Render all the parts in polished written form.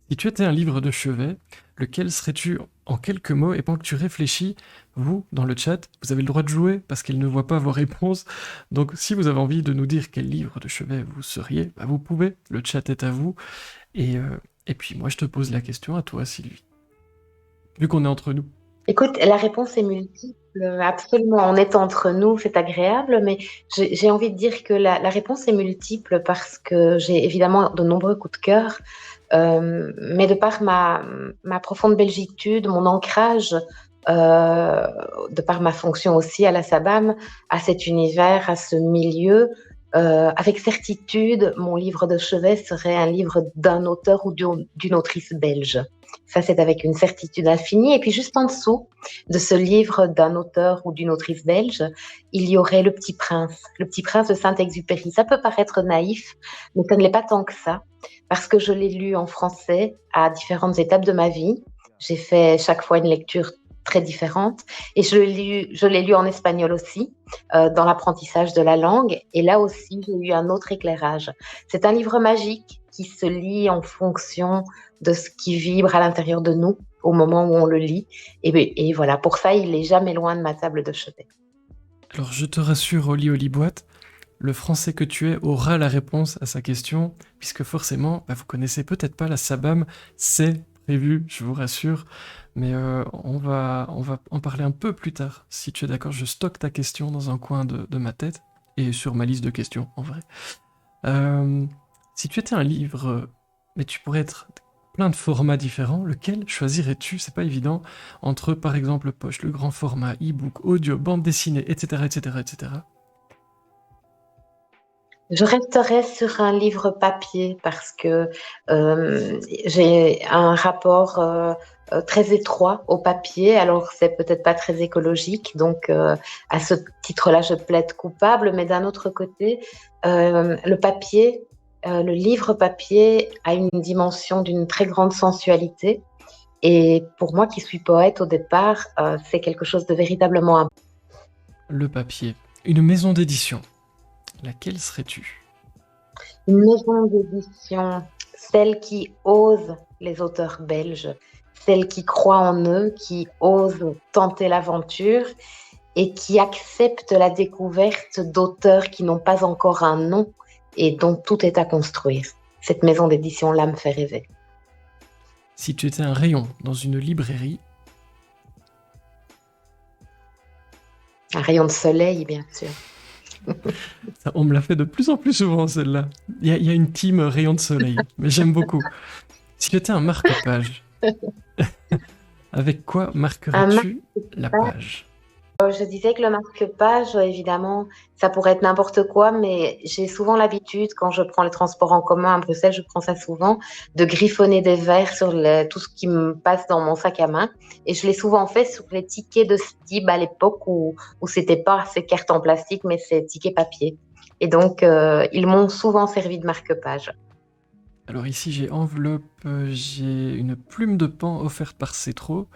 Si tu étais un livre de chevet, lequel serais-tu en quelques mots? Et pendant que tu réfléchis, vous, dans le chat, vous avez le droit de jouer parce qu'elle ne voit pas vos réponses. Donc, si vous avez envie de nous dire quel livre de chevet vous seriez, bah, vous pouvez. Le chat est à vous. Et, euh, et puis, moi, je te pose la question à toi, Sylvie. Vu qu'on est entre nous. Écoute, la réponse est multiple. Absolument, on est entre nous, c'est agréable, mais j'ai envie de dire que la réponse est multiple parce que j'ai évidemment de nombreux coups de cœur, mais de par ma profonde belgitude, mon ancrage, de par ma fonction aussi à la SABAM, à cet univers, à ce milieu, avec certitude, mon livre de chevet serait un livre d'un auteur ou d'une autrice belge. Ça, c'est avec une certitude infinie. Et puis, juste en dessous de ce livre d'un auteur ou d'une autrice belge, il y aurait Le Petit Prince de Saint-Exupéry. Ça peut paraître naïf, mais ça ne l'est pas tant que ça, parce que je l'ai lu en français à différentes étapes de ma vie. J'ai fait chaque fois une lecture très différente et je l'ai lu en espagnol aussi, dans l'apprentissage de la langue. Et là aussi, j'ai eu un autre éclairage. C'est un livre magique qui se lit en fonction de ce qui vibre à l'intérieur de nous au moment où on le lit. Et voilà, pour ça, il est jamais loin de ma table de chevet. Alors, je te rassure, Oli Boîte, le français que tu es aura la réponse à sa question, puisque forcément, bah, vous connaissez peut-être pas la SABAM, c'est prévu, je vous rassure, mais on va en parler un peu plus tard. Si tu es d'accord, je stocke ta question dans un coin de ma tête, et sur ma liste de questions, en vrai. Euh, Si tu étais un livre, mais tu pourrais être plein de formats différents, lequel choisirais-tu? C'est pas évident, entre par exemple poche, le grand format, e-book, audio, bande dessinée, etc., etc., etc. Je resterai sur un livre papier parce que j'ai un rapport très étroit au papier. Alors, c'est peut-être pas très écologique. Donc, à ce titre-là, je plaide coupable. Mais d'un autre côté, le papier, le livre papier a une dimension d'une très grande sensualité. Et pour moi, qui suis poète au départ, c'est quelque chose de véritablement important. Le papier. Une maison d'édition. Laquelle serais-tu? Une maison d'édition, celle qui ose les auteurs belges, celle qui croit en eux, qui ose tenter l'aventure et qui accepte la découverte d'auteurs qui n'ont pas encore un nom et dont tout est à construire. Cette maison d'édition-là me fait rêver. Si tu étais un rayon dans une librairie, Un rayon de soleil, bien sûr. ça, on me l'a fait de plus en plus souvent celle-là. Il y a une team rayon de soleil, mais j'aime beaucoup. Si tu étais un marque-page, avec quoi Un marquerais-tu la marque-page. page? Je disais que le marque-page, évidemment, ça pourrait être n'importe quoi, mais j'ai souvent l'habitude, quand je prends les transports en commun à Bruxelles, je prends ça souvent, de griffonner des verres sur tout ce qui me passe dans mon sac à main. Et je l'ai souvent fait sur les tickets de Stib à l'époque où c'était pas ces cartes en plastique, mais ces tickets papier. Et donc, ils m'ont souvent servi de marque-page. Alors ici j'ai enveloppe, j'ai une plume de pan offerte par Cetro,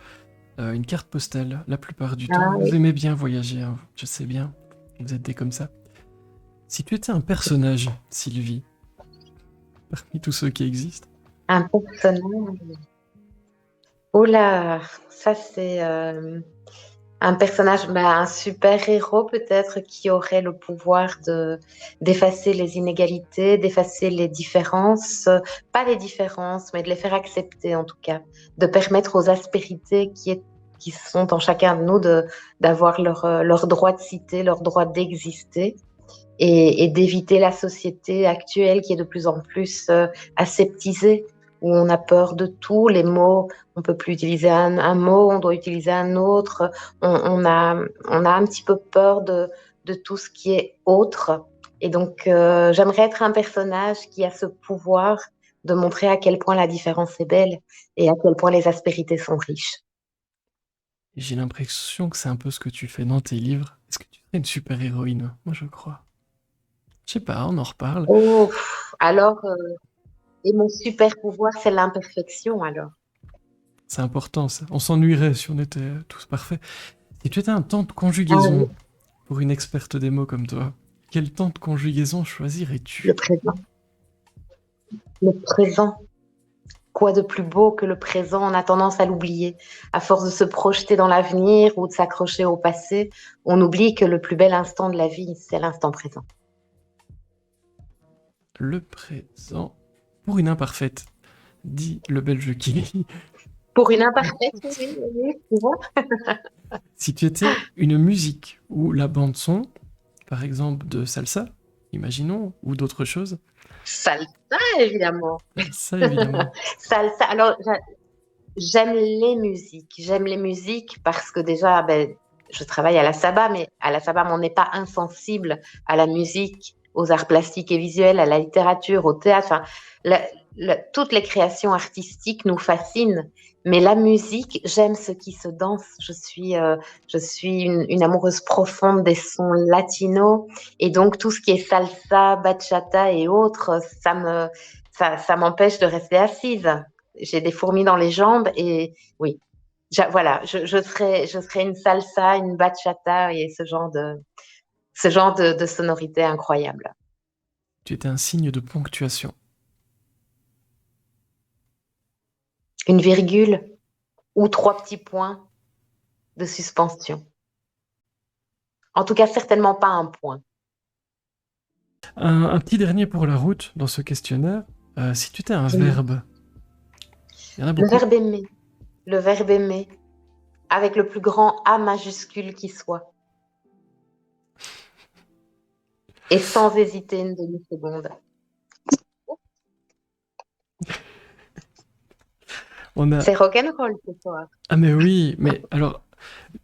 une carte postale la plupart du temps. Ah Vous oui. aimez bien voyager, hein, je sais bien, vous êtes des comme ça. Si tu étais un personnage, Sylvie, parmi tous ceux qui existent, Un personnage. Oh là, ça c'est un personnage, bah, un super-héros peut-être qui aurait le pouvoir de d'effacer les inégalités, d'effacer les différences, pas les différences, mais de les faire accepter en tout cas, de permettre aux aspérités qui sont en chacun de nous d'avoir leur droit de citer, leur droit d'exister et d'éviter la société actuelle qui est de plus en plus aseptisée, où on a peur de tout, les mots, on peut plus utiliser un mot, on doit utiliser un autre, on a un petit peu peur de tout ce qui est autre. Et donc, j'aimerais être un personnage qui a ce pouvoir de montrer à quel point la différence est belle et à quel point les aspérités sont riches. j'ai l'impression que c'est un peu ce que tu fais dans tes livres. Est-ce que tu serais une super-héroïne? Moi je crois. Je sais pas, on en reparle. Oh, alors, et mon super pouvoir, c'est l'imperfection alors. C'est important ça. On s'ennuierait si on était tous parfaits. Si tu étais un temps de Ah oui, conjugaison, pour une experte des mots comme toi, quel temps de conjugaison le choisirais-tu? présent. Le présent. quoi de plus beau que le présent? On a tendance à l'oublier. À force de se projeter dans l'avenir ou de s'accrocher au passé, on oublie que le plus bel instant de la vie, c'est l'instant présent. Le présent pour une imparfaite, dit le Belge qui. Pour une imparfaite, oui, oui, tu vois. Si tu étais une musique ou la bande son, par exemple de salsa, imaginons, ou d'autres choses, Salsa, évidemment. ça évidemment. Salsa. Alors, j'aime les musiques. J'aime les musiques parce que déjà, ben, je travaille à la SABA, mais à la SABA, on n'est pas insensible à la musique, aux arts plastiques et visuels, à la littérature, au théâtre. Enfin, toutes les créations artistiques nous fascinent. Mais la musique, j'aime ce qui se danse. Je suis une amoureuse profonde des sons latinos. Et donc, tout ce qui est salsa, bachata et autres, ça m'empêche de rester assise. J'ai des fourmis dans les jambes et oui, voilà, je serais une salsa, une bachata et ce genre de sonorité incroyable. Tu étais un signe de ponctuation. Une virgule ou trois petits points de suspension. En tout cas, certainement pas un point. Un petit dernier pour la route dans ce questionnaire. Si tu étais un verbe, il y en a Le beaucoup. verbe aimer. Le verbe aimer. Avec le plus grand A majuscule qui soit. Et sans hésiter une demi-seconde. On a... C'est rock'n'roll ce soir. Ah mais oui, mais alors,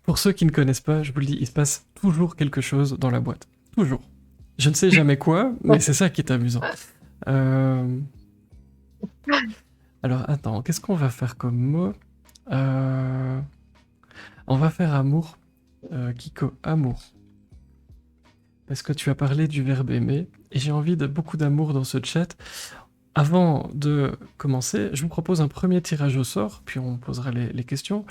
pour ceux qui ne connaissent pas, je vous le dis, il se passe toujours quelque chose dans la boîte. Toujours. Je ne sais jamais quoi, mais c'est ça qui est amusant. Euh, Alors attends, qu'est-ce qu'on va faire comme mot? Euh, On va faire amour. Kiko, amour. Parce que tu as parlé du verbe aimer, et j'ai envie de beaucoup d'amour dans ce chat. Avant de commencer, je vous propose un premier tirage au sort, puis on posera les questions.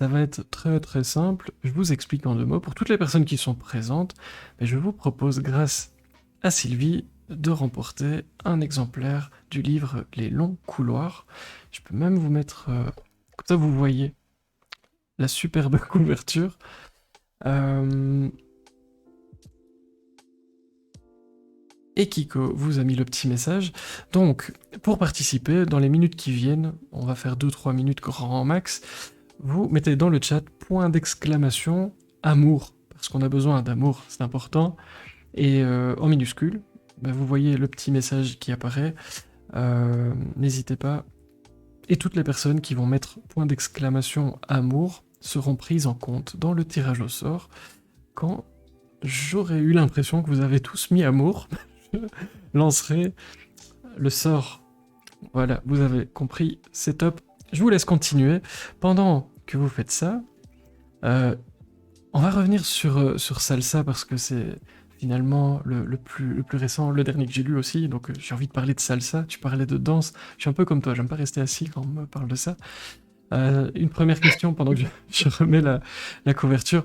Ça va être très très simple. Je vous explique en 2 mots. Pour toutes les personnes qui sont présentes, je vous propose, grâce à Sylvie, de remporter un exemplaire du livre Les Longs Couloirs. Je peux même vous mettre... comme ça, vous voyez la superbe couverture. Et Kiko vous a mis le petit message. Donc, pour participer, dans les minutes qui viennent, on va faire 2-3 minutes grand max, vous mettez dans le chat point d'exclamation amour, parce qu'on a besoin d'amour, c'est important, et en minuscule, vous voyez le petit message qui apparaît, n'hésitez pas, et toutes les personnes qui vont mettre point d'exclamation amour seront prises en compte dans le tirage au sort, quand j'aurai eu l'impression que vous avez tous mis amour, je lancerai le sort. Voilà, vous avez compris, c'est top. Je vous laisse continuer. Pendant que vous faites ça, on va revenir sur Salsa parce que c'est finalement le plus récent, le dernier que j'ai lu aussi, donc j'ai envie de parler de Salsa. Tu parlais de danse, je suis un peu comme toi, j'aime pas rester assis quand on me parle de ça. Une première question pendant que je remets la couverture.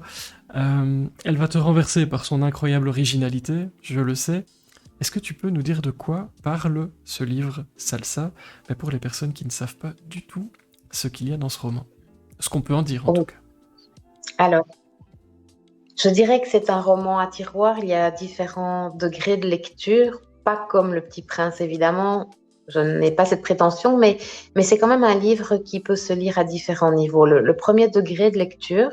Elle va te renverser par son incroyable originalité, je le sais. Est-ce que tu peux nous dire de quoi parle ce livre Salsa, mais pour les personnes qui ne savent pas du tout ce qu'il y a dans ce roman? Ce qu'on peut en dire en tout cas. Alors, je dirais que c'est un roman à tiroir. Il y a différents degrés de lecture, pas comme Le Petit Prince évidemment. Je n'ai pas cette prétention, mais c'est quand même un livre qui peut se lire à différents niveaux. Le premier degré de lecture,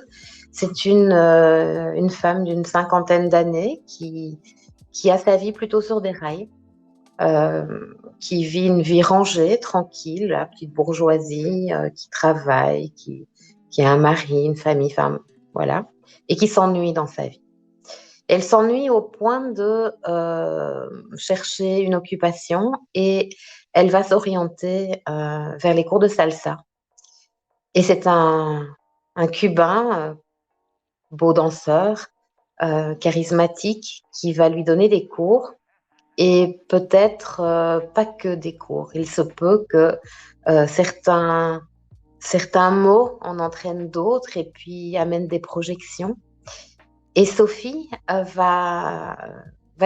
c'est une femme d'une cinquantaine d'années qui a sa vie plutôt sur des rails, qui vit une vie rangée, tranquille, la petite bourgeoisie, qui travaille, qui a un mari, une famille, enfin voilà, et qui s'ennuie dans sa vie. Elle s'ennuie au point de chercher une occupation et elle va s'orienter vers les cours de salsa. Et c'est un Cubain, beau danseur, charismatique, qui va lui donner des cours et peut-être pas que des cours. Il se peut que certains mots en entraînent d'autres et puis amènent des projections. Et Sophie va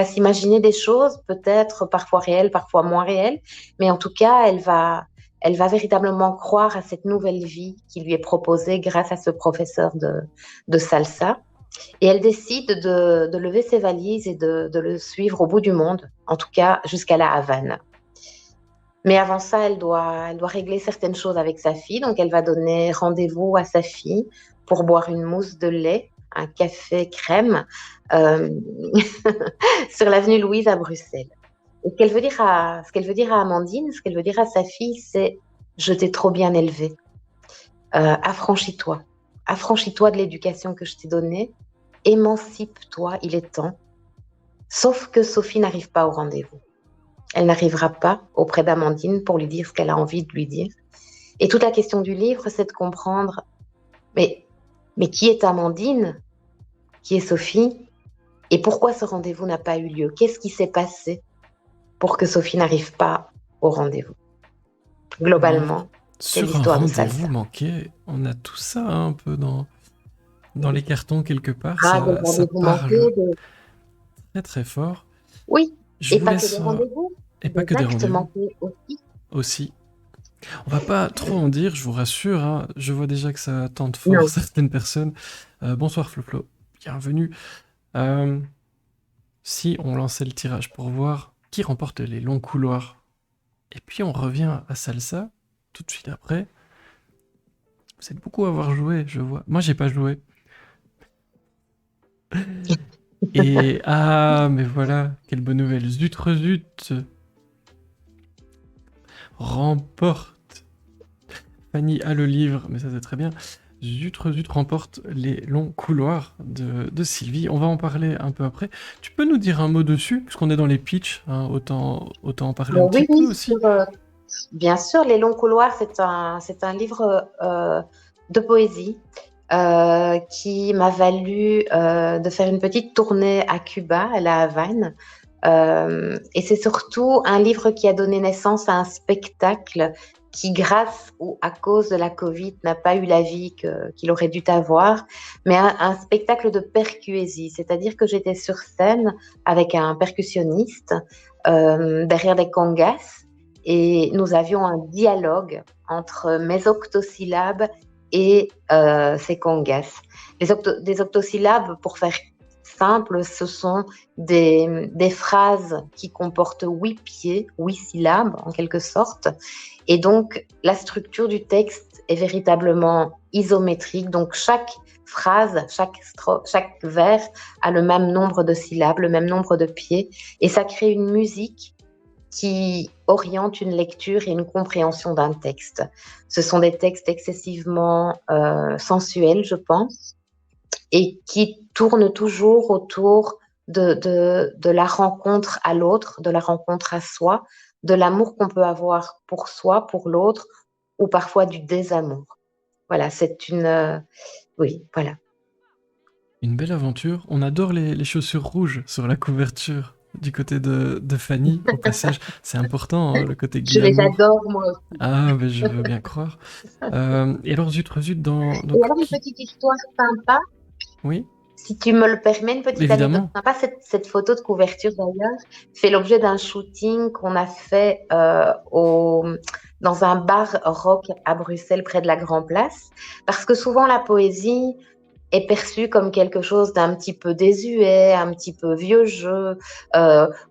s'imaginer des choses, peut-être parfois réelles, parfois moins réelles, mais en tout cas, elle va véritablement croire à cette nouvelle vie qui lui est proposée grâce à ce professeur de salsa. Et elle décide de lever ses valises et de le suivre au bout du monde, en tout cas jusqu'à la Havane. Mais avant ça, elle doit régler certaines choses avec sa fille. Donc, elle va donner rendez-vous à sa fille pour boire une mousse de lait, un café crème, euh, sur l'avenue Louise à Bruxelles. Et ce qu'elle veut dire à Amandine, ce qu'elle veut dire à sa fille, c'est: je t'ai trop bien élevée. Affranchis-toi. Affranchis-toi de l'éducation que je t'ai donnée. Émancipe-toi, il est temps. Sauf que Sophie n'arrive pas au rendez-vous. Elle n'arrivera pas auprès d'Amandine pour lui dire ce qu'elle a envie de lui dire. Et toute la question du livre, c'est de comprendre, mais, mais qui est Amandine? Qui est Sophie? Et pourquoi ce rendez-vous n'a pas eu lieu? Qu'est-ce qui s'est passé pour que Sophie n'arrive pas au rendez-vous? Globalement, c'est Sur un l'histoire de Salsa. rendez-vous manqué, on a tout ça hein, un peu dans les cartons quelque part. Ah, des Ça rendez-vous parle manqués, très très fort. oui, Je et vous pas que des laisse, rendez-vous, et pas des que des actes rendez-vous manqués aussi. aussi. On va pas trop en dire, je vous rassure. Hein. Je vois déjà que ça tente fort Non. certaines personnes. Bonsoir Floflo, bienvenue. Euh, Si on lançait le tirage pour voir qui remporte les longs couloirs, et puis on revient à Salsa tout de suite après. Vous êtes beaucoup à avoir joué, je vois. Moi, j'ai pas joué. Et ah, mais voilà, quelle bonne nouvelle. Zut Rezut remporte. Fanny a le livre, mais ça c'est très bien. Zut Rezut remporte les longs couloirs de Sylvie. On va en parler un peu après. Tu peux nous dire un mot dessus, puisqu'on est dans les pitchs, hein, autant en parler un petit Oui, peu oui, aussi. bien sûr, Les Longs Couloirs, c'est un livre de poésie qui m'a valu de faire une petite tournée à Cuba, à La Havane. Et c'est surtout un livre qui a donné naissance à un spectacle qui, grâce ou à cause de la Covid, n'a pas eu la vie qu'il aurait dû avoir, mais un spectacle de percuésie, c'est-à-dire que j'étais sur scène avec un percussionniste derrière des congas et nous avions un dialogue entre mes octosyllabes et ces congas. Des octosyllabes, pour faire simple, ce sont des phrases qui comportent 8 pieds, 8 syllabes en quelque sorte. Et donc, la structure du texte est véritablement isométrique. Donc, chaque phrase, chaque vers a le même nombre de syllabes, le même nombre de pieds. Et ça crée une musique qui oriente une lecture et une compréhension d'un texte. Ce sont des textes excessivement sensuels, je pense, et qui tournent toujours autour de la rencontre à l'autre, de la rencontre à soi, de l'amour qu'on peut avoir pour soi, pour l'autre, ou parfois du désamour. Voilà, c'est une... oui, voilà. Une belle aventure. On adore les chaussures rouges sur la couverture du côté de Fanny, au passage. C'est important, hein, le côté Je les glamour. adore, moi aussi. Ah, mais je veux bien croire. Et alors, zut, rezut, Et donc, alors, une petite histoire sympa, Oui, si tu me le permets, une petite anecdote évidemment. sympa. Cette photo de couverture, d'ailleurs, fait l'objet d'un shooting qu'on a fait dans un bar rock à Bruxelles, près de la Grand Place. Parce que souvent, la poésie est perçue comme quelque chose d'un petit peu désuet, un petit peu vieux jeu,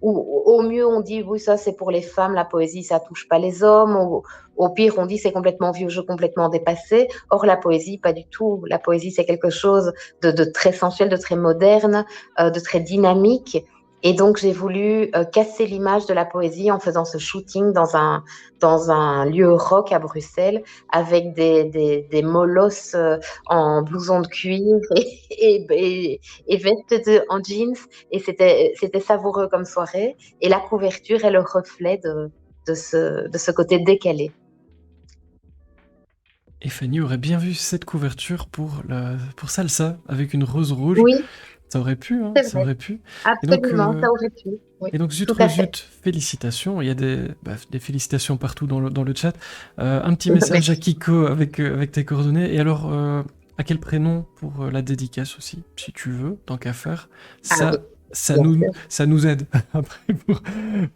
ou au mieux on dit oui, ça c'est pour les femmes, la poésie ça touche pas les hommes, ou au pire on dit c'est complètement vieux jeu, complètement dépassé. Or la poésie pas du tout, la poésie c'est quelque chose de très sensuel, de très moderne, de très dynamique. Et donc j'ai voulu casser l'image de la poésie en faisant ce shooting dans un lieu rock à Bruxelles avec des molosses en blouson de cuir et veste en jeans. Et c'était savoureux comme soirée. Et la couverture est le reflet de ce côté décalé. Et Fanny aurait bien vu cette couverture pour Salsa, avec une rose rouge. Oui, Ça aurait pu, hein, c'est ça vrai. aurait pu. Et donc, Absolument, ça aurait pu. Oui, zut, tout à fait. rezut, félicitations. Il y a des félicitations partout dans le chat. Un petit message à Merci. Kiko avec tes coordonnées. Et alors, à quel prénom pour la dédicace aussi, si tu veux, tant qu'à faire. Ah oui, Ça, ça bien nous, sûr. ça nous aide après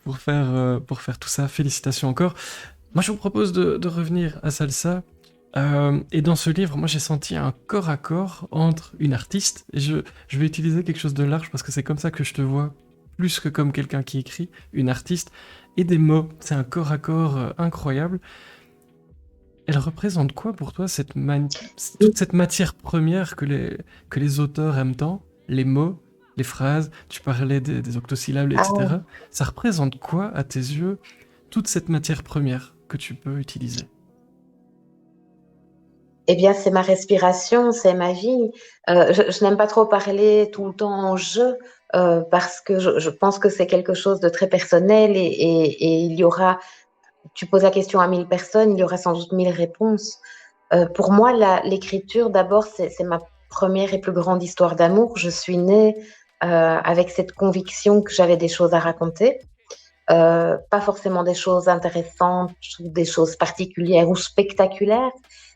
pour faire tout ça. Félicitations encore. Moi, je vous propose de revenir à Salsa. Et dans ce livre, moi, j'ai senti un corps à corps entre une artiste, et je vais utiliser quelque chose de large parce que c'est comme ça que je te vois, plus que comme quelqu'un qui écrit, une artiste, et des mots. C'est un corps à corps incroyable. Elle représente quoi pour toi, toute cette matière première que les auteurs aiment tant, les mots, les phrases, tu parlais des octosyllabes, Ah, etc. Ça représente quoi, à tes yeux, toute cette matière première que tu peux utiliser? eh bien, c'est ma respiration, c'est ma vie. Je n'aime pas trop parler tout le temps en jeu parce que je pense que c'est quelque chose de très personnel et il y aura, tu poses la question à 1000 personnes, il y aura sans doute 1000 réponses. Pour moi, l'écriture, d'abord, c'est ma première et plus grande histoire d'amour. Je suis née avec cette conviction que j'avais des choses à raconter. Pas forcément des choses intéressantes ou des choses particulières ou spectaculaires,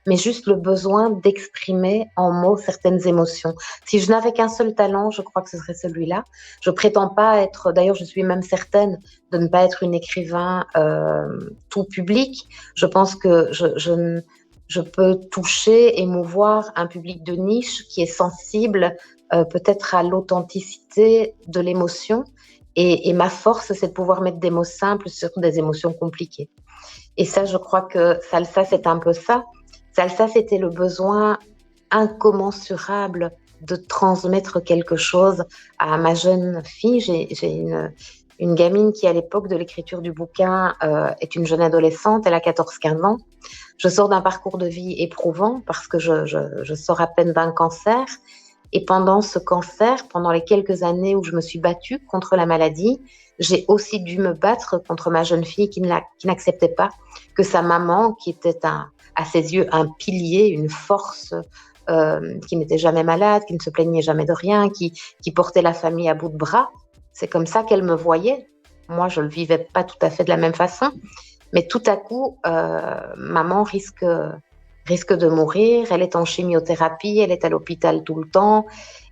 mais juste le besoin d'exprimer en mots certaines émotions. Si je n'avais qu'un seul talent, je crois que ce serait celui-là. Je prétends pas être, d'ailleurs, je suis même certaine de ne pas être une écrivain tout public. Je pense que je peux toucher, émouvoir un public de niche qui est sensible peut-être à l'authenticité de l'émotion. Et ma force, c'est de pouvoir mettre des mots simples sur des émotions compliquées. Et ça, je crois que Salsa, c'est un peu ça. Salsa, c'était le besoin incommensurable de transmettre quelque chose à ma jeune fille. J'ai une gamine qui, à l'époque de l'écriture du bouquin, est une jeune adolescente. Elle a 14-15 ans. Je sors d'un parcours de vie éprouvant parce que je sors à peine d'un cancer. Et pendant ce cancer, pendant les quelques années où je me suis battue contre la maladie, j'ai aussi dû me battre contre ma jeune fille qui n'acceptait pas que sa maman, qui était à ses yeux un pilier, une force, qui n'était jamais malade, qui ne se plaignait jamais de rien, qui portait la famille à bout de bras, c'est comme ça qu'elle me voyait. Moi, je ne le vivais pas tout à fait de la même façon. Mais tout à coup, maman risque de mourir, elle est en chimiothérapie, elle est à l'hôpital tout le temps.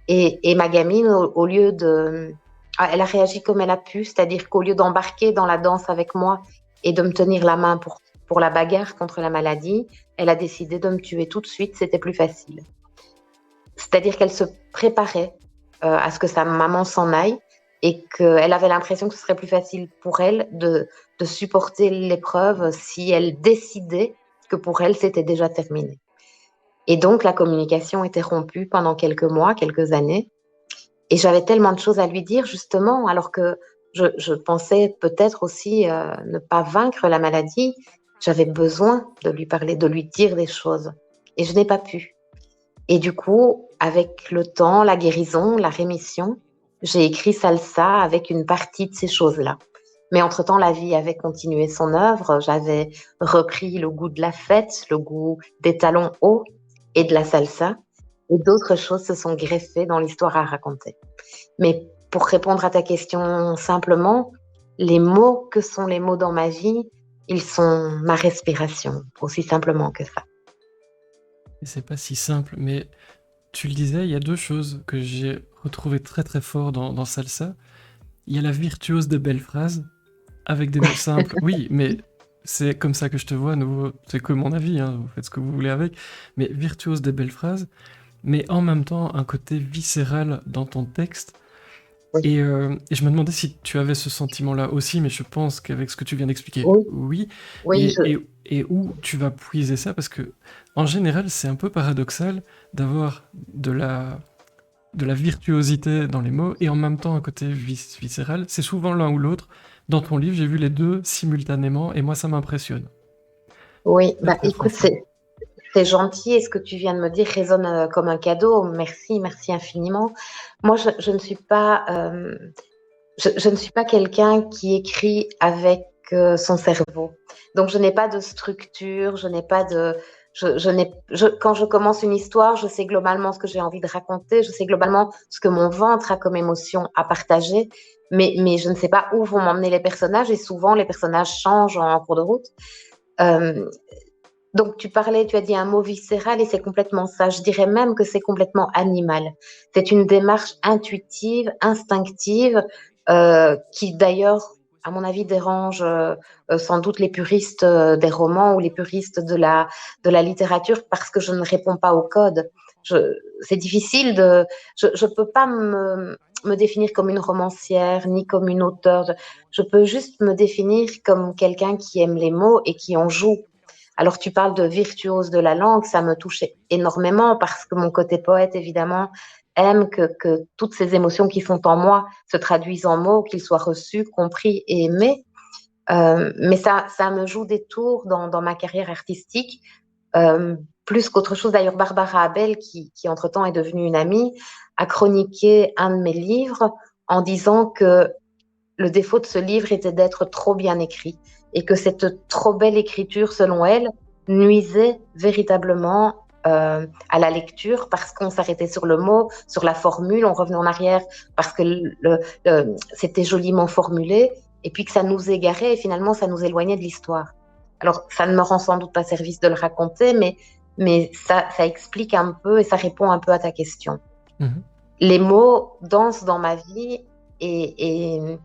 Et ma gamine, au lieu de... Elle a réagi comme elle a pu, c'est-à-dire qu'au lieu d'embarquer dans la danse avec moi et de me tenir la main pour la bagarre contre la maladie, elle a décidé de me tuer tout de suite, c'était plus facile. C'est-à-dire qu'elle se préparait à ce que sa maman s'en aille et qu'elle avait l'impression que ce serait plus facile pour elle de supporter l'épreuve si elle décidait que pour elle, c'était déjà terminé. Et donc, la communication était rompue pendant quelques mois, quelques années. Et j'avais tellement de choses à lui dire, justement, alors que je pensais peut-être aussi ne pas vaincre la maladie. J'avais besoin de lui parler, de lui dire des choses. Et je n'ai pas pu. Et du coup, avec le temps, la guérison, la rémission, j'ai écrit Salsa avec une partie de ces choses-là. Mais entre-temps, la vie avait continué son œuvre. J'avais repris le goût de la fête, le goût des talons hauts et de la salsa. Et d'autres choses se sont greffées dans l'histoire à raconter. Mais pour répondre à ta question simplement, les mots que sont les mots dans ma vie, ils sont ma respiration, aussi simplement que ça. Et c'est pas si simple, mais tu le disais, il y a deux choses que j'ai retrouvées très très fort dans Salsa. Il y a la virtuose des belles phrases, avec des mots simples. Oui, mais c'est comme ça que je te vois, à nouveau, c'est que mon avis, hein, vous faites ce que vous voulez avec, mais virtuose des belles phrases, mais en même temps un côté viscéral dans ton texte. Oui, Et je me demandais si tu avais ce sentiment-là aussi, mais je pense qu'avec ce que tu viens d'expliquer, oui, oui. oui, Et où tu vas puiser ça? Parce que, en général, c'est un peu paradoxal d'avoir de la virtuosité dans les mots et en même temps un côté viscéral. C'est souvent l'un ou l'autre. Dans ton livre, j'ai vu les deux simultanément et moi, ça m'impressionne. oui. Très, Bah, très écoute, franchement. c'est gentil et ce que tu viens de me dire résonne comme un cadeau. Merci, merci infiniment. Moi, je ne suis pas, je ne suis pas quelqu'un qui écrit avec son cerveau. Donc, je n'ai pas de structure, je n'ai pas de, quand je commence une histoire, je sais globalement ce que j'ai envie de raconter, je sais globalement ce que mon ventre a comme émotion à partager, mais je ne sais pas où vont m'emmener les personnages et souvent les personnages changent en cours de route. Euh, donc, tu as dit un mot viscéral et c'est complètement ça. Je dirais même que c'est complètement animal. C'est une démarche intuitive, instinctive, qui d'ailleurs à mon avis, dérange sans doute les puristes des romans ou les puristes de la littérature parce que je ne réponds pas au code. C'est difficile de... Je peux pas me définir comme une romancière ni comme une auteure. Je peux juste me définir comme quelqu'un qui aime les mots et qui en joue. Alors, tu parles de virtuose de la langue, ça me touche énormément parce que mon côté poète, évidemment, aime que toutes ces émotions qui sont en moi se traduisent en mots, qu'ils soient reçus, compris et aimés. Mais ça me joue des tours dans ma carrière artistique, euh, plus qu'autre chose. D'ailleurs, Barbara Abel, qui entre-temps est devenue une amie, a chroniqué un de mes livres en disant que le défaut de ce livre était d'être trop bien écrit et que cette trop belle écriture, selon elle, nuisait véritablement à la lecture parce qu'on s'arrêtait sur le mot, sur la formule, on revenait en arrière parce que c'était joliment formulé et puis que ça nous égarait et finalement ça nous éloignait de l'histoire. Alors, ça ne me rend sans doute pas service de le raconter, mais ça explique un peu et ça répond un peu à ta question. Mhm. Les mots dansent dans ma vie et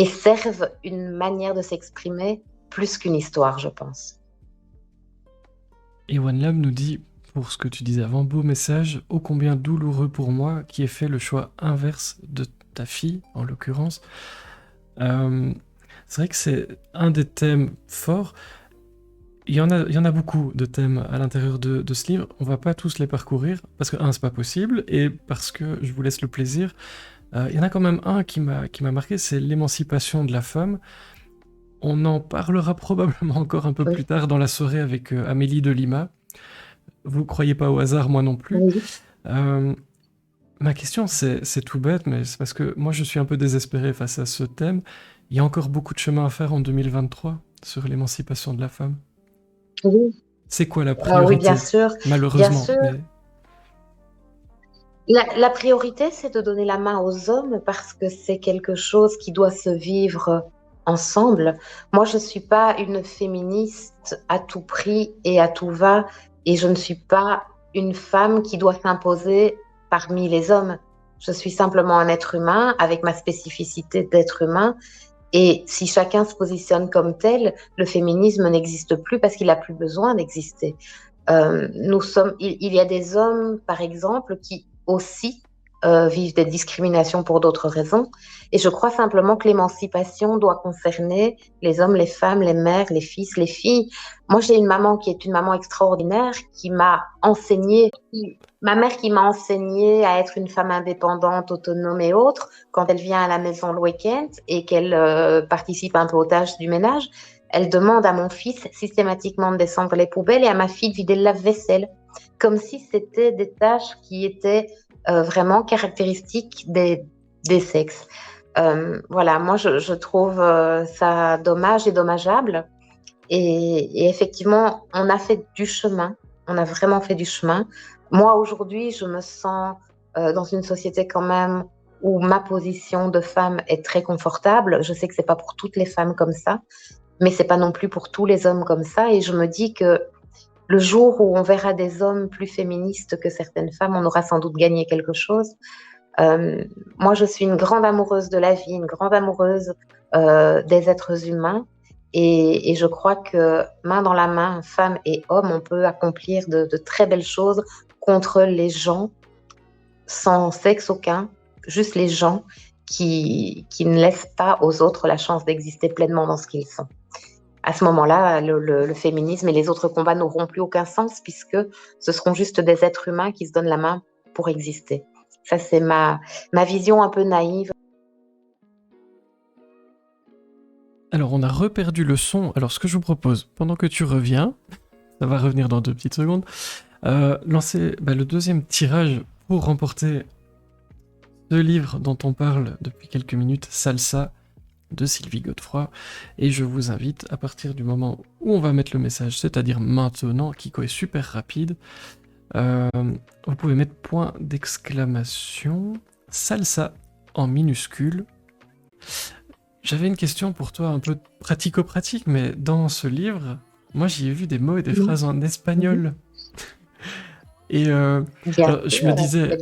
servent une manière de s'exprimer plus qu'une histoire, je pense. Et OneLab nous dit, pour ce que tu disais avant, beau message, ô combien douloureux pour moi qui ai fait le choix inverse de ta fille, en l'occurrence. C'est vrai que c'est un des thèmes forts. Il y en a beaucoup de thèmes à l'intérieur de ce livre. On va pas tous les parcourir, parce que, un, c'est pas possible, et parce que je vous laisse le plaisir. Il y en a quand même un qui m'a marqué, c'est l'émancipation de la femme. On en parlera probablement encore un peu Oui. plus tard dans la soirée avec Amélie de Lima. Vous croyez pas au hasard, moi non plus. Oui. Ma question, c'est tout bête, mais c'est parce que moi je suis un peu désespéré face à ce thème. Il y a encore beaucoup de chemin à faire en 2023 sur l'émancipation de la femme. Oui. C'est quoi la Oui, bien priorité? sûr. Bien Malheureusement. sûr. Mais... La priorité, c'est de donner la main aux hommes parce que c'est quelque chose qui doit se vivre ensemble. Moi, je ne suis pas une féministe à tout prix et à tout va, et je ne suis pas une femme qui doit s'imposer parmi les hommes. Je suis simplement un être humain avec ma spécificité d'être humain. Et si chacun se positionne comme tel, le féminisme n'existe plus parce qu'il n'a plus besoin d'exister. Il y a des hommes, par exemple, qui aussi vivent des discriminations pour d'autres raisons. Et je crois simplement que l'émancipation doit concerner les hommes, les femmes, les mères, les fils, les filles. Moi, j'ai une maman qui est une maman extraordinaire qui m'a enseigné, ma mère qui m'a enseigné à être une femme indépendante, autonome et autre, quand elle vient à la maison le week-end et qu'elle participe un peu aux tâches du ménage. Elle demande à mon fils systématiquement de descendre les poubelles et à ma fille de vider le lave-vaisselle, comme si c'était des tâches qui étaient vraiment caractéristiques des sexes. Voilà, moi je trouve ça dommage et dommageable. Et effectivement, on a fait du chemin, on a vraiment fait du chemin. Moi aujourd'hui, je me sens dans une société quand même où ma position de femme est très confortable. Je sais que c'est pas pour toutes les femmes comme ça, mais c'est pas non plus pour tous les hommes comme ça. Et je me dis que le jour où on verra des hommes plus féministes que certaines femmes, on aura sans doute gagné quelque chose. Moi, je suis une grande amoureuse de la vie, une grande amoureuse des êtres humains. Et je crois que main dans la main, femmes et hommes, on peut accomplir de très belles choses contre les gens sans sexe aucun, juste les gens qui ne laissent pas aux autres la chance d'exister pleinement dans ce qu'ils sont. À ce moment-là, le féminisme et les autres combats n'auront plus aucun sens puisque ce seront juste des êtres humains qui se donnent la main pour exister. Ça, c'est ma vision un peu naïve. Alors, on a reperdu le son. Alors, ce que je vous propose, pendant que tu reviens, ça va revenir dans 2 petites secondes, lancer le deuxième tirage pour remporter ce livre dont on parle depuis quelques minutes, Salsa, de Sylvie Godefroy. Et je vous invite, à partir du moment où on va mettre le message, c'est-à-dire maintenant, Kiko est super rapide, vous pouvez mettre point d'exclamation, Salsa en minuscule. J'avais une question pour toi un peu pratico-pratique, mais dans ce livre, moi j'y ai vu des mots et des phrases en espagnol. Et alors, je me disais,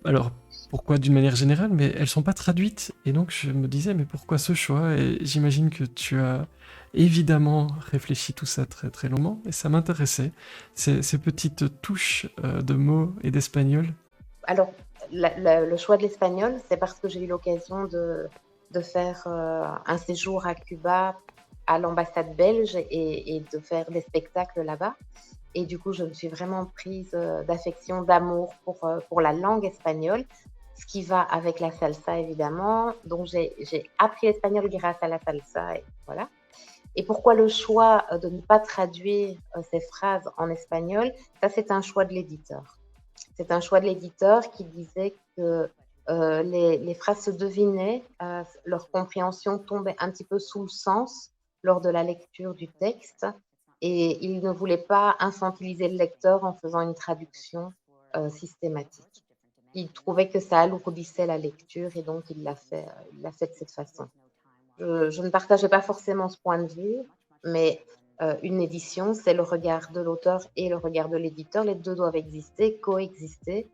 alors pourquoi d'une manière générale, mais elles sont pas traduites. Et donc je me disais, mais pourquoi ce choix? Et j'imagine que tu as évidemment réfléchi tout ça très très longuement, et ça m'intéressait, ces petites touches de mots et d'espagnol. Alors, le choix de l'espagnol, c'est parce que j'ai eu l'occasion de faire un séjour à Cuba à l'ambassade belge et de faire des spectacles là-bas. Et du coup, je me suis vraiment prise d'affection, d'amour pour la langue espagnole, ce qui va avec la salsa évidemment. Donc, j'ai appris l'espagnol grâce à la salsa. Et voilà. Et pourquoi le choix de ne pas traduire ces phrases en espagnol? Ça, c'est un choix de l'éditeur. C'est un choix de l'éditeur qui disait que les phrases se devinaient, leur compréhension tombait un petit peu sous le sens lors de la lecture du texte et il ne voulait pas infantiliser le lecteur en faisant une traduction systématique. Il trouvait que ça alourdissait la lecture et donc il l'a fait de cette façon. Je ne partageais pas forcément ce point de vue, mais une édition, c'est le regard de l'auteur et le regard de l'éditeur. Les deux doivent exister, coexister.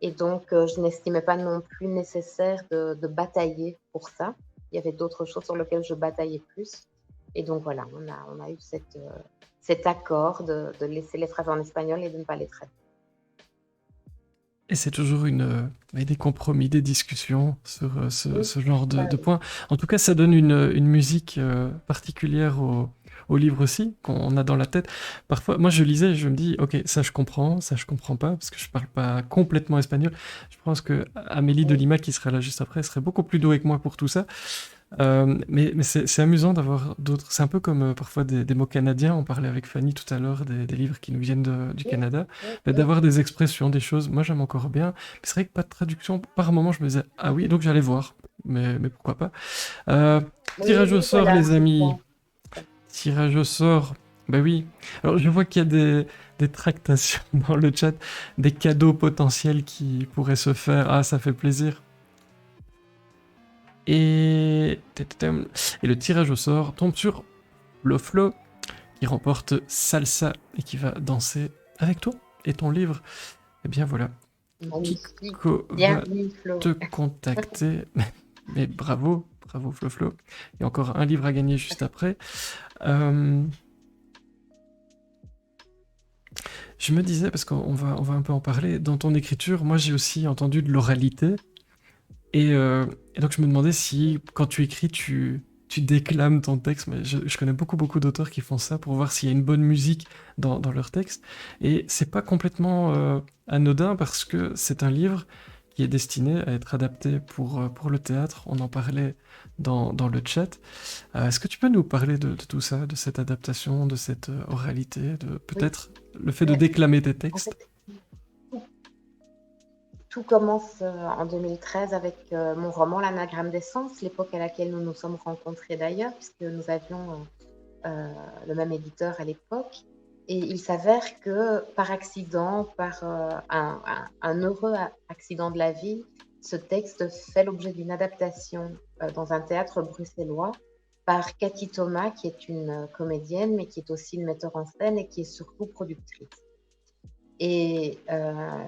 Et donc, je n'estimais pas non plus nécessaire de batailler pour ça. Il y avait d'autres choses sur lesquelles je bataillais plus. Et donc, voilà, on a eu cet accord de laisser les phrases en espagnol et de ne pas les traduire. Et c'est toujours des compromis, des discussions sur Oui, ce genre bah de oui. points. En tout cas, ça donne une musique particulière au livre aussi, qu'on a dans la tête. Parfois, moi je lisais et je me dis, ok, ça je comprends pas, parce que je parle pas complètement espagnol. Je pense que Amélie de Oui. Lima, qui sera là juste après, serait beaucoup plus douée que moi pour tout ça. Mais c'est amusant d'avoir d'autres. C'est un peu comme parfois des mots canadiens. On parlait avec Fanny tout à l'heure des livres qui nous viennent du Oui, Canada. oui, Mais oui. d'avoir des expressions, des choses, moi j'aime encore bien. Mais c'est vrai que pas de traduction. Par moment, je me disais, ah oui, donc j'allais voir. Mais pourquoi pas. Euh, Oui, Tirage au oui, sort, voilà, les c'est amis. ça. Tirage au sort. Bah oui. Alors je vois qu'il y a des tractations dans le chat, des cadeaux potentiels qui pourraient se faire. Ah, ça fait plaisir. Et... Et le tirage au sort tombe sur Flo qui remporte Salsa et qui va danser avec toi et ton livre. Et bien voilà, Magnifique. Kiko va Bienvenue, Flo. te contacter. Mais bravo, bravo Flo. Il y a encore un livre à gagner juste après. Euh, je me disais, parce on va un peu en parler, dans ton écriture, moi j'ai aussi entendu de l'oralité. Et donc je me demandais si, quand tu écris, tu déclames ton texte. Mais je connais beaucoup d'auteurs qui font ça pour voir s'il y a une bonne musique dans leur texte. Et c'est pas complètement anodin parce que c'est un livre qui est destiné à être adapté pour le théâtre. On en parlait dans le chat. Est-ce que tu peux nous parler de tout ça, de cette adaptation, de cette oralité, de Oui. peut-être le fait de déclamer tes En fait, textes? tout commence en 2013 avec mon roman L'Anagramme d'essence, l'époque à laquelle nous nous sommes rencontrés d'ailleurs, puisque nous avions le même éditeur à l'époque. Et il s'avère que par accident, par un heureux accident de la vie, ce texte fait l'objet d'une adaptation dans un théâtre bruxellois par Cathy Thomas, qui est une comédienne, mais qui est aussi une metteur en scène et qui est surtout productrice. Et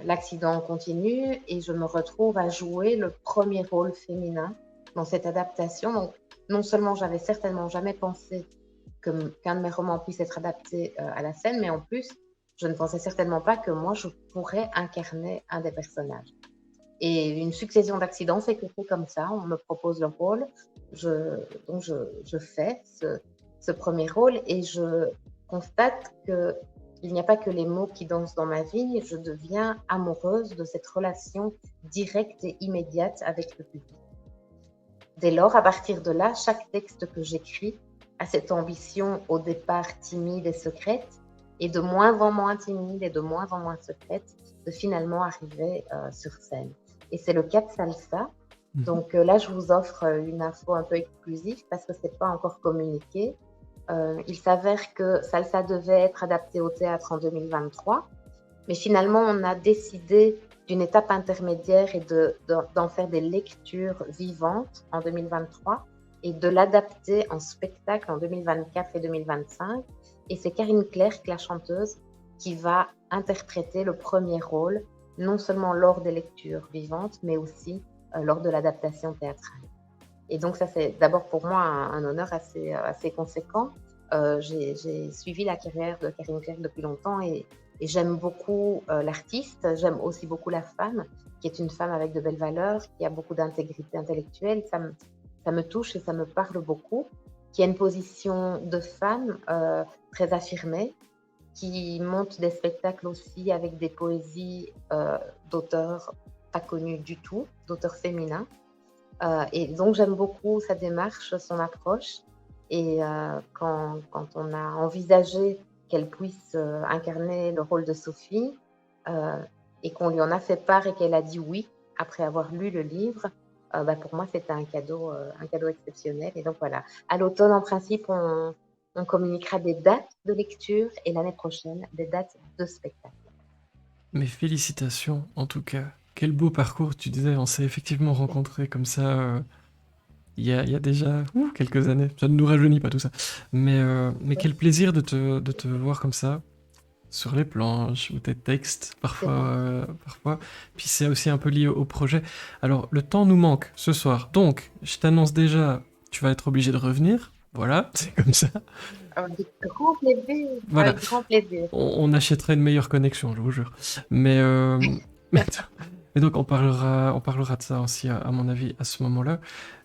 l'accident continue et je me retrouve à jouer le premier rôle féminin dans cette adaptation. Donc, non seulement j'avais certainement jamais pensé qu'un de mes romans puisse être adapté à la scène, mais en plus, je ne pensais certainement pas que moi, je pourrais incarner un des personnages. Et une succession d'accidents fait que c'est comme ça, on me propose le rôle, je fais ce premier rôle et je constate qu'il n'y a pas que les mots qui dansent dans ma vie, je deviens amoureuse de cette relation directe et immédiate avec le public. Dès lors, à partir de là, chaque texte que j'écris a cette ambition au départ timide et secrète, et de moins en moins timide et de moins en moins secrète, de finalement arriver sur scène. Et c'est le cas de Salsa. Donc là, je vous offre une info un peu exclusive parce que ce n'est pas encore communiqué. Il s'avère que Salsa devait être adapté au théâtre en 2023, mais finalement, on a décidé d'une étape intermédiaire et d'en faire des lectures vivantes en 2023 et de l'adapter en spectacle en 2024 et 2025. Et c'est Karine Clerc, la chanteuse, qui va interpréter le premier rôle non seulement lors des lectures vivantes, mais aussi lors de l'adaptation théâtrale. Et donc ça, c'est d'abord pour moi un honneur assez conséquent. J'ai suivi la carrière de Karine Claire depuis longtemps et j'aime beaucoup l'artiste, j'aime aussi beaucoup la femme, qui est une femme avec de belles valeurs, qui a beaucoup d'intégrité intellectuelle. Ça me touche et ça me parle beaucoup, qui a une position de femme très affirmée, qui monte des spectacles aussi avec des poésies d'auteurs pas connus du tout, d'auteurs féminins. Et donc j'aime beaucoup sa démarche, son approche. Et quand on a envisagé qu'elle puisse incarner le rôle de Sophie, euh, et qu'on lui en a fait part et qu'elle a dit oui après avoir lu le livre, bah, pour moi c'était un cadeau exceptionnel. Et donc voilà, à l'automne en principe on communiquera des dates de lecture et l'année prochaine des dates de spectacle. Mes félicitations, en tout cas. Quel beau parcours, tu disais, on s'est effectivement rencontrés comme ça il y a déjà quelques années. Ça ne nous rajeunit pas tout ça. Mais quel plaisir de te voir comme ça, sur les planches ou tes textes, C'est parfois, moi. parfois. Puis c'est aussi un peu lié au projet. Alors, le temps nous manque ce soir. Donc, je t'annonce déjà, tu vas être obligé de revenir. Voilà, c'est comme ça. Avec grand plaisir, Voilà, avec grand plaisir. on achèterait une meilleure connexion, je vous jure. Mais, mais, mais donc on parlera de ça aussi, à mon avis, à ce moment-là.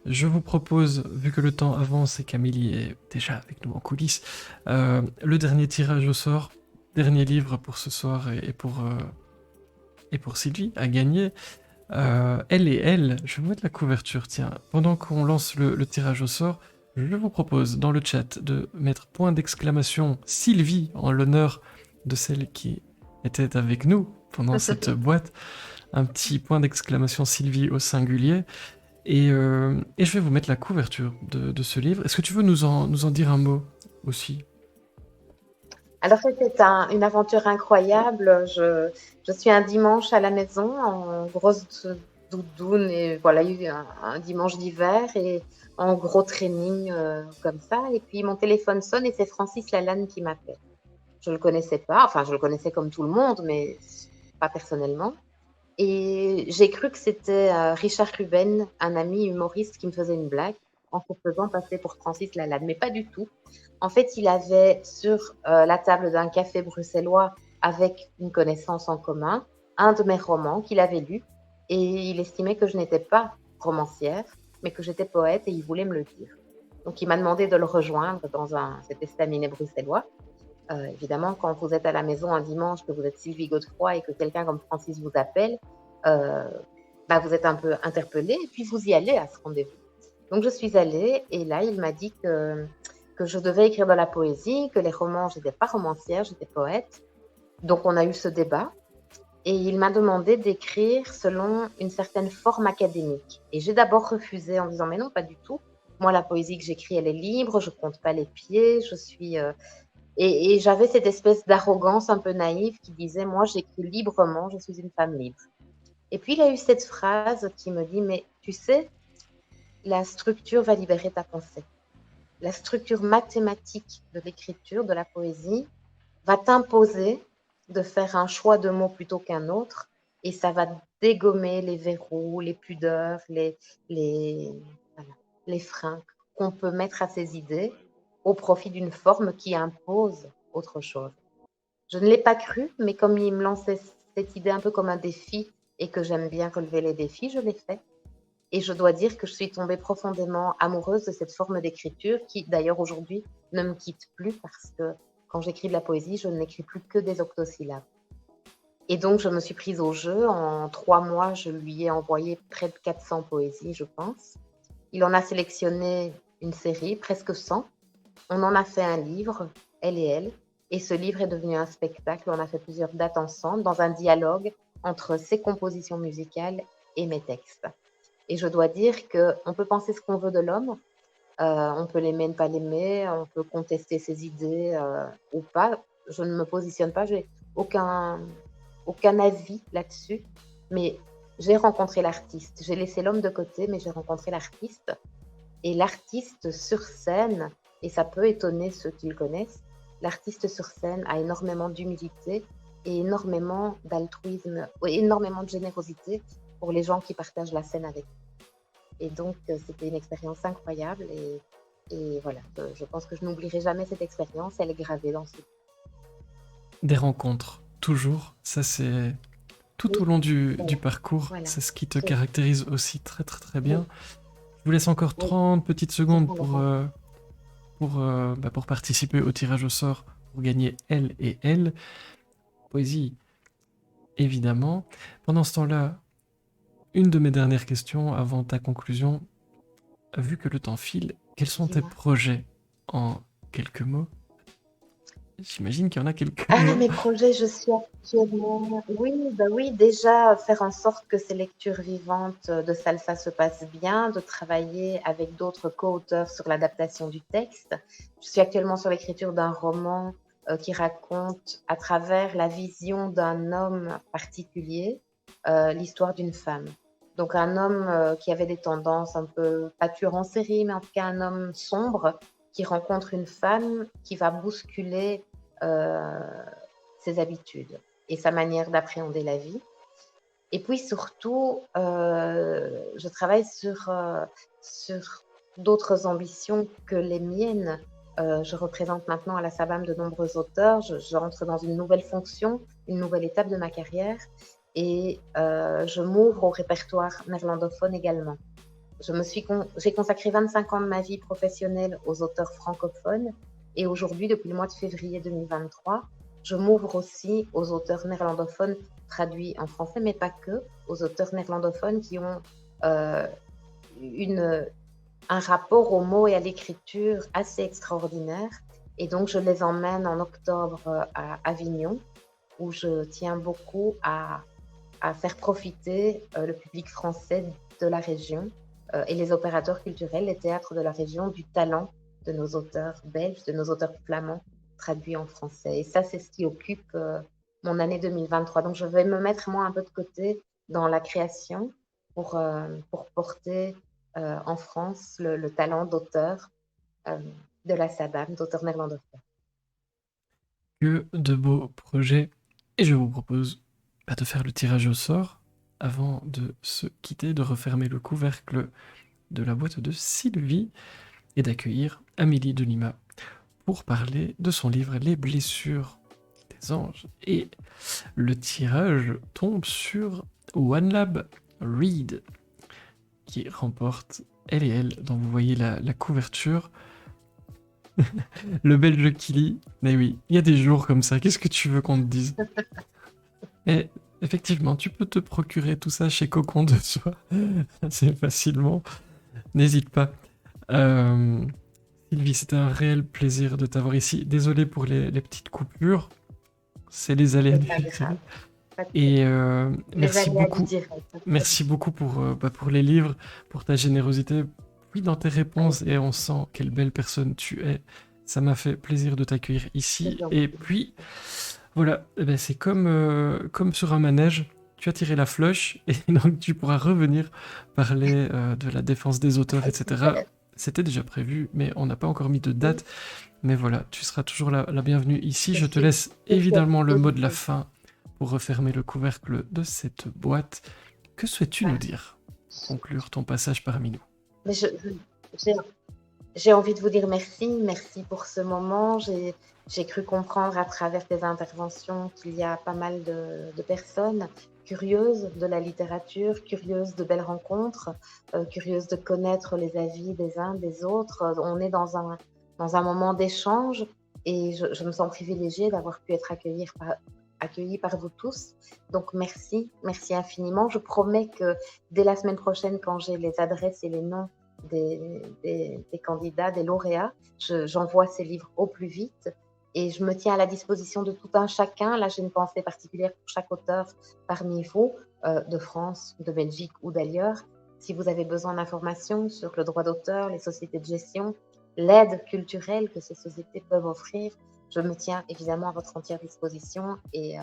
Je vous propose, vu que le temps avance et qu'Amélie est déjà avec nous en coulisses, le dernier tirage au sort, dernier livre pour ce soir et pour Sylvie à gagner. Elle, je vais vous mettre la couverture, tiens, pendant qu'on lance le tirage au sort, je vous propose dans le chat de mettre point d'exclamation Sylvie en l'honneur de celle qui était avec nous pendant cette boîte, un petit point d'exclamation Sylvie au singulier, et je vais vous mettre la couverture de ce livre. Est-ce que tu veux nous en dire un mot aussi? Alors c'était une aventure incroyable. Je suis un dimanche à la maison en grosse doudoune et voilà, il y a eu un dimanche d'hiver et en gros training comme ça. Et puis mon téléphone sonne et c'est Francis Lalanne qui m'appelle. Je le connaissais pas, enfin je le connaissais comme tout le monde, mais pas personnellement. Et j'ai cru que c'était Richard Ruben, un ami humoriste qui me faisait une blague en se faisant passer pour Francis Lalanne, mais pas du tout. En fait, il avait sur la table d'un café bruxellois avec une connaissance en commun un de mes romans qu'il avait lu et il estimait que je n'étais pas romancière, mais que j'étais poète et il voulait me le dire. Donc il m'a demandé de le rejoindre dans cet estaminet bruxellois. Évidemment, quand vous êtes à la maison un dimanche, que vous êtes Sylvie Godefroy et que quelqu'un comme Francis vous appelle, euh, bah, vous êtes un peu interpellé et puis vous y allez à ce rendez-vous. Donc je suis allée et là, il m'a dit que je devais écrire de la poésie, que les romans, je n'étais pas romancière, j'étais poète. Donc on a eu ce débat et il m'a demandé d'écrire selon une certaine forme académique. Et j'ai d'abord refusé en disant mais non, pas du tout. Moi, la poésie que j'écris, elle est libre, je compte pas les pieds, je suis... Et j'avais cette espèce d'arrogance un peu naïve qui disait, moi, j'écris librement, je suis une femme libre. Et puis, il a eu cette phrase qui me dit, mais tu sais, la structure va libérer ta pensée. La structure mathématique de l'écriture, de la poésie, va t'imposer de faire un choix de mots plutôt qu'un autre, et ça va dégommer les verrous, les pudeurs, voilà, les freins qu'on peut mettre à ces idées au profit d'une forme qui impose autre chose. Je ne l'ai pas cru, mais comme il me lançait cette idée un peu comme un défi et que j'aime bien relever les défis, je l'ai fait. Et je dois dire que je suis tombée profondément amoureuse de cette forme d'écriture qui, d'ailleurs, aujourd'hui, ne me quitte plus parce que quand j'écris de la poésie, je n'écris plus que des octosyllabes. Et donc, je me suis prise au jeu. En 3 mois, je lui ai envoyé près de 400 poésies, je pense. Il en a sélectionné une série, presque 100. On en a fait un livre, Elle et elle. Et ce livre est devenu un spectacle. On a fait plusieurs dates ensemble dans un dialogue entre ses compositions musicales et mes textes. Et je dois dire qu'on peut penser ce qu'on veut de l'homme, on peut l'aimer, ne pas l'aimer, on peut contester ses idées ou pas. Je ne me positionne pas, j'ai aucun, aucun avis là-dessus, mais j'ai rencontré l'artiste. J'ai laissé l'homme de côté, mais j'ai rencontré l'artiste. Et l'artiste sur scène, et ça peut étonner ceux qui le connaissent, l'artiste sur scène a énormément d'humilité et énormément d'altruisme, ouais, énormément de générosité pour les gens qui partagent la scène avec. Et donc, c'était une expérience incroyable et voilà, je pense que je n'oublierai jamais cette expérience, elle est gravée dans ce Des rencontres, toujours. Ça, c'est tout au oui, long du voilà, parcours. voilà. C'est ce qui te Je caractérise aussi très très très oui, bien. Je vous laisse encore oui, 30 petites je secondes prends le temps. pour participer au tirage au sort pour gagner Elle et Elle. Poésie, évidemment. Pendant ce temps-là, une de mes dernières questions avant ta conclusion. Vu que le temps file, quels sont tes Dis-moi. projets en quelques mots? J'imagine qu'il y en a Ah, quelques-uns. mes projets, je suis actuellement oui, bah, oui, déjà faire en sorte que ces lectures vivantes, de salsa se passent bien, de travailler avec d'autres co-auteurs sur l'adaptation du texte. Je suis actuellement sur l'écriture d'un roman, qui raconte à travers la vision d'un homme particulier, l'histoire d'une femme. Donc un homme, qui avait des tendances un peu pas tueur en série, mais en tout cas un homme sombre qui rencontre une femme qui va bousculer ses habitudes et sa manière d'appréhender la vie. Et puis surtout, je travaille sur d'autres ambitions que les miennes. Je représente maintenant à la SABAM de nombreux auteurs. J'entre dans une nouvelle fonction, une nouvelle étape de ma carrière et je m'ouvre au répertoire néerlandophone également. J'ai consacré 25 ans de ma vie professionnelle aux auteurs francophones et aujourd'hui, depuis le mois de février 2023, je m'ouvre aussi aux auteurs néerlandophones traduits en français, mais pas que, aux auteurs néerlandophones qui ont euh, une, un rapport aux mots et à l'écriture assez extraordinaire. Et donc, je les emmène en octobre à Avignon, où je tiens beaucoup à faire profiter le public français de la région et les opérateurs culturels, les théâtres de la région, du talent de nos auteurs belges, de nos auteurs flamands traduits en français. Et ça, c'est ce qui occupe mon année 2023. Donc, je vais me mettre, moi, un peu de côté dans la création pour porter en France le talent d'auteur euh, de la SABAM, d'auteur néerlandophone. Que de beaux projets. Et je vous propose de faire le tirage au sort avant de se quitter, de refermer le couvercle de la boîte de Sylvie et d'accueillir Amélie de Lima pour parler de son livre Les blessures des anges. Et le tirage tombe sur OneLab Read qui remporte Elle et Elle, dont vous voyez la couverture. Le belge qui lit. Mais oui, il y a des jours comme ça, qu'est-ce que tu veux qu'on te dise? Et effectivement, tu peux te procurer tout ça chez Cocon de Soie assez facilement. N'hésite pas. Euh, Sylvie, c'était un réel plaisir de t'avoir ici. Désolé pour les petites coupures, c'est les aléas C'est du pas grave. direct. Et Les aléas du direct. merci beaucoup pour les livres, pour ta générosité, oui, dans tes Avec réponses, et on sent quelle belle personne tu es. Ça m'a fait plaisir de t'accueillir c'est ici. Et gentil. puis, voilà, eh ben, c'est comme sur un manège, tu as tiré la floche, et donc tu pourras revenir parler de la défense des auteurs, etc. Super. C'était déjà prévu, mais on n'a pas encore mis de Oui, date. Mais voilà, tu seras toujours la bienvenue ici. je Je te suis laisse hyper évidemment le mot de la évidente. fin pour refermer le couvercle de cette boîte. Que souhaites-tu nous dire pour conclure ton passage parmi nous? Mais j'ai j'ai envie de vous dire merci, merci pour ce moment. J'ai cru comprendre à travers tes interventions qu'il y a pas mal de personnes curieuses de la littérature, curieuses de belles rencontres, curieuses de connaître les avis des uns des autres. On est dans un moment d'échange et je me sens privilégiée d'avoir pu être accueillie par vous tous. Donc merci, merci infiniment. Je promets que dès la semaine prochaine, quand j'ai les adresses et les noms des candidats, des lauréats. J'envoie ces livres au plus vite et je me tiens à la disposition de tout un chacun. Là, j'ai une pensée particulière pour chaque auteur parmi vous, de France, de Belgique ou d'ailleurs. Si vous avez besoin d'informations sur le droit d'auteur, les sociétés de gestion, l'aide culturelle que ces sociétés peuvent offrir, je me tiens évidemment à votre entière disposition et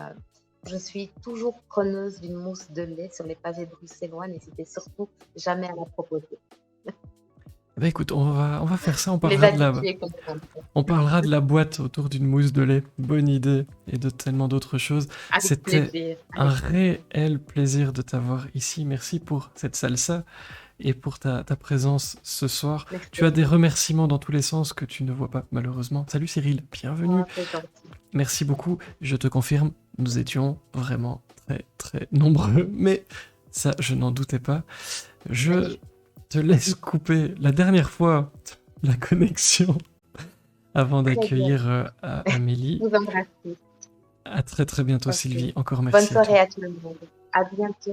je suis toujours preneuse d'une mousse de lait sur les pavés bruxellois. N'hésitez surtout jamais à la proposer. Bah écoute, on va faire ça, Les habitués comprennent. on parlera de la boîte autour d'une mousse de lait. Bonne idée. Et de tellement d'autres choses. Avec C'était plaisir, un avec plaisir. réel plaisir de t'avoir ici. Merci pour cette salsa et pour ta présence ce soir. Merci Tu à as des vous. remerciements dans tous les sens que tu ne vois pas malheureusement. Salut Cyril, bienvenue. Oh, c'est gentil. Merci beaucoup. Je te confirme, nous étions vraiment très très nombreux, mais ça, je n'en doutais pas. Je Magnifique. te laisse couper la dernière fois la connexion avant Très bien. d'accueillir Amélie. Je vous embrasse tous. À très très bientôt Ok. Sylvie. Encore Bonne merci à soirée toi. à tout le monde. À bientôt.